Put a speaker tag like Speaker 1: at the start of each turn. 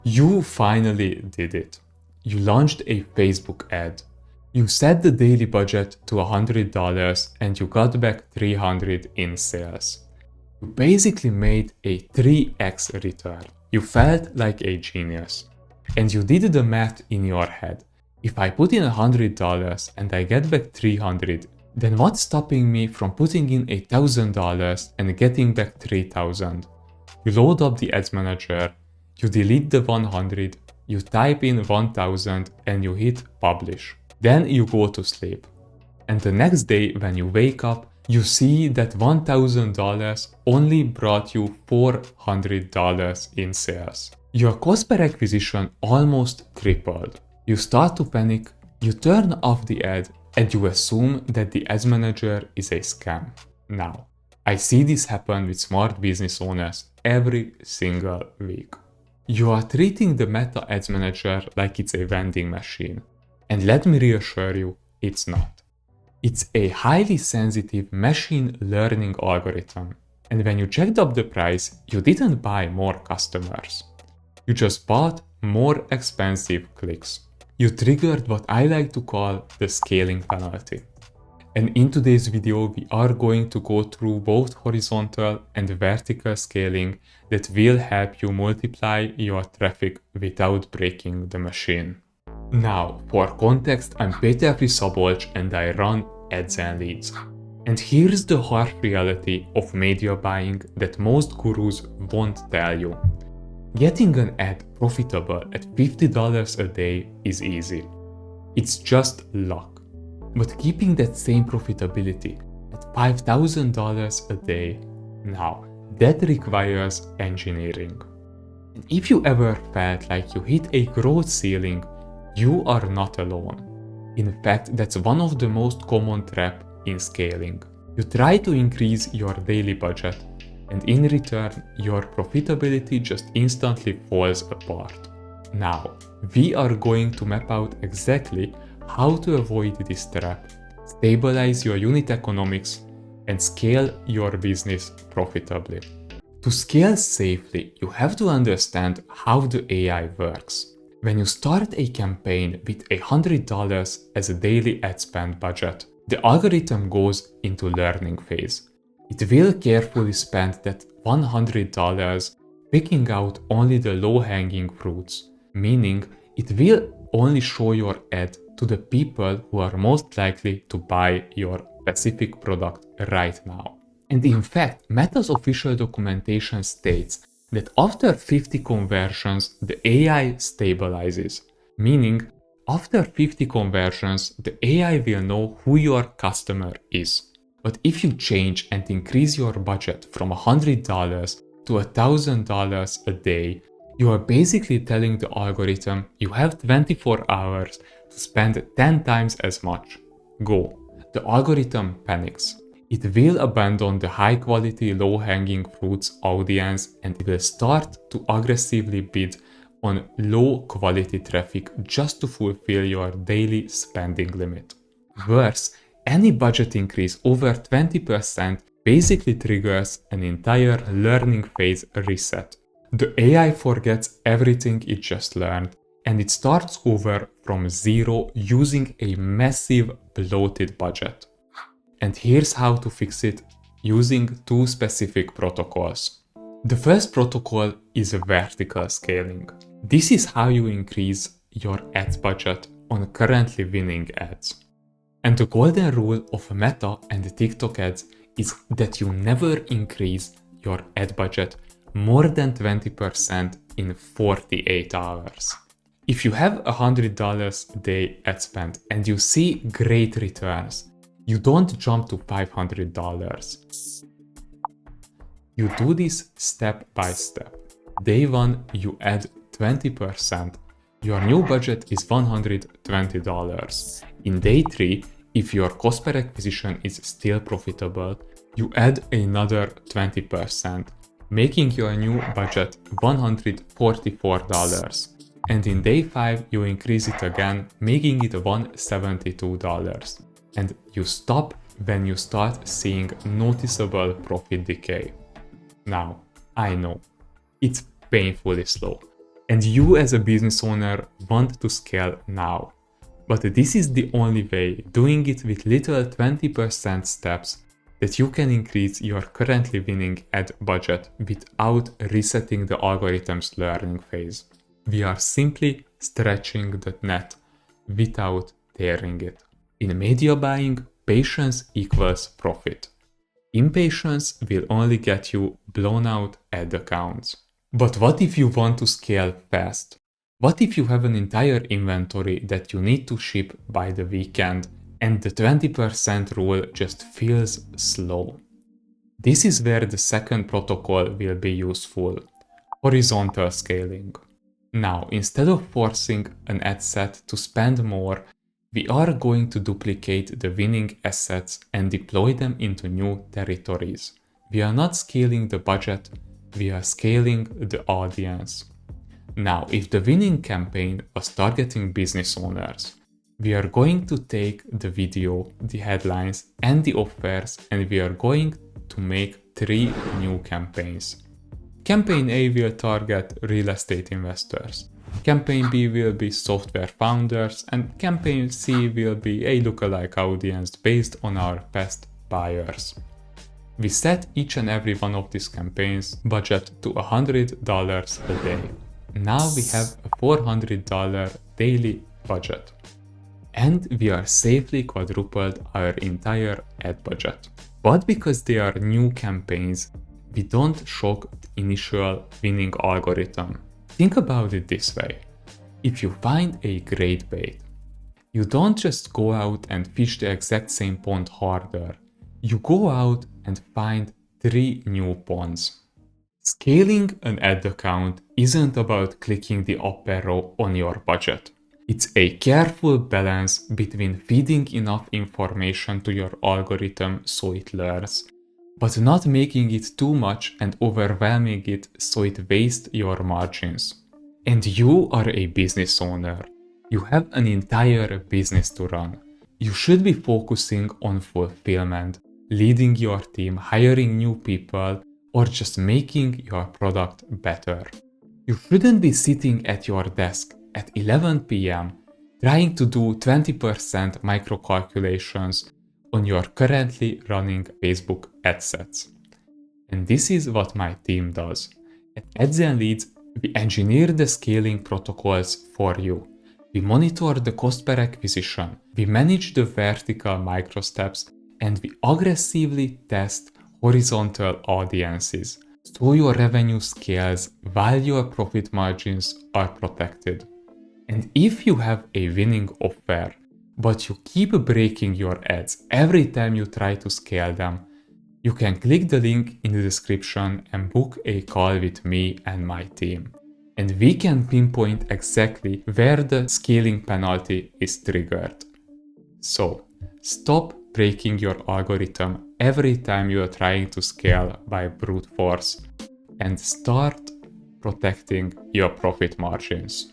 Speaker 1: You finally did it. You launched a Facebook ad. You set the daily budget to $100 and you got back $300 in sales. You basically made a 3x return. You felt like a genius. And you did the math in your head. If I put in $100 and I get back $300, then what's stopping me from putting in $1,000 and getting back $3,000? You load up the ads manager, you delete the 100, you type in 1000 and you hit publish. Then you go to sleep. And the next day when you wake up, you see that $1,000 only brought you $400 in sales. Your cost per acquisition almost tripled. You start to panic, you turn off the ad, and you assume that the ads manager is a scam. Now, I see this happen with smart business owners every single week. You are treating the Meta Ads Manager like it's a vending machine. And let me reassure you, it's not. It's a highly sensitive machine learning algorithm. And when you checked up the price, you didn't buy more customers. You just bought more expensive clicks. You triggered what I like to call the scaling penalty. And in today's video, we are going to go through both horizontal and vertical scaling that will help you multiply your traffic without breaking the machine. Now, for context, I'm Peter Frisabolcs and I run Ads and Leads. And here's the harsh reality of media buying that most gurus won't tell you. Getting an ad profitable at $50 a day is easy. It's just luck. But keeping that same profitability at $5,000 a day, now that requires engineering. And if you ever felt like you hit a growth ceiling, you are not alone. In fact, that's one of the most common traps in scaling. You try to increase your daily budget, and in return, your profitability just instantly falls apart. Now, we are going to map out exactly how to avoid this trap, stabilize your unit economics, and scale your business profitably. To scale safely, you have to understand how the AI works. When you start a campaign with $100 as a daily ad spend budget, the algorithm goes into learning phase. It will carefully spend that $100 picking out only the low-hanging fruits, meaning it will only show your ad to the people who are most likely to buy your specific product right now. And in fact, Meta's official documentation states that after 50 conversions, the AI stabilizes, meaning after 50 conversions, the AI will know who your customer is. But if you change and increase your budget from $100 to $1,000 a day, you are basically telling the algorithm you have 24 hours to spend 10 times as much. Go. The algorithm panics. It will abandon the high-quality, low-hanging fruits audience and it will start to aggressively bid on low-quality traffic just to fulfill your daily spending limit. Worse, any budget increase over 20% basically triggers an entire learning phase reset. The AI forgets everything it just learned and it starts over from zero using a massive bloated budget. And here's how to fix it using two specific protocols. The first protocol is vertical scaling. This is how you increase your ads budget on currently winning ads. And the golden rule of Meta and TikTok ads is that you never increase your ad budget more than 20% in 48 hours. If you have $100 a day ad spend and you see great returns, you don't jump to $500. You do this step by step. Day 1, you add 20%. Your new budget is $120. In day 3, if your cost per acquisition is still profitable, you add another 20%, making your new budget $144. And in day 5, you increase it again, making it $172. And you stop when you start seeing noticeable profit decay. Now, I know, it's painfully slow. And you as a business owner want to scale now. But this is the only way, doing it with little 20% steps, that you can increase your currently winning ad budget without resetting the algorithm's learning phase. We are simply stretching the net without tearing it. In media buying, patience equals profit. Impatience will only get you blown out ad accounts. But what if you want to scale fast? What if you have an entire inventory that you need to ship by the weekend and the 20% rule just feels slow? This is where the second protocol will be useful: horizontal scaling. Now, instead of forcing an ad set to spend more, we are going to duplicate the winning assets and deploy them into new territories. We are not scaling the budget, we are scaling the audience. Now, if the winning campaign was targeting business owners, we are going to take the video, the headlines, and the offers, and we are going to make 3 new campaigns. Campaign A will target real estate investors. Campaign B will be software founders, and Campaign C will be a lookalike audience based on our past buyers. We set each and every one of these campaigns budget to $100 a day. Now we have a $400 daily budget. And we are safely quadrupled our entire ad budget. But because they are new campaigns, we don't shock the initial winning algorithm. Think about it this way. If you find a great bait, you don't just go out and fish the exact same pond harder. You go out and find 3 new ponds. Scaling an ad account isn't about clicking the up arrow on your budget. It's a careful balance between feeding enough information to your algorithm so it learns, but not making it too much and overwhelming it so it wastes your margins. And you are a business owner. You have an entire business to run. You should be focusing on fulfillment, leading your team, hiring new people, or just making your product better. You shouldn't be sitting at your desk at 11 p.m. trying to do 20% micro calculations on your currently running Facebook ad sets. And this is what my team does. At Ads and Leads, we engineer the scaling protocols for you. We monitor the cost per acquisition, we manage the vertical micro steps, and we aggressively test horizontal audiences, so your revenue scales while your profit margins are protected. And if you have a winning offer, but you keep breaking your ads every time you try to scale them, you can click the link in the description and book a call with me and my team. And we can pinpoint exactly where the scaling penalty is triggered. So, stop breaking your algorithm every time you are trying to scale by brute force and start protecting your profit margins.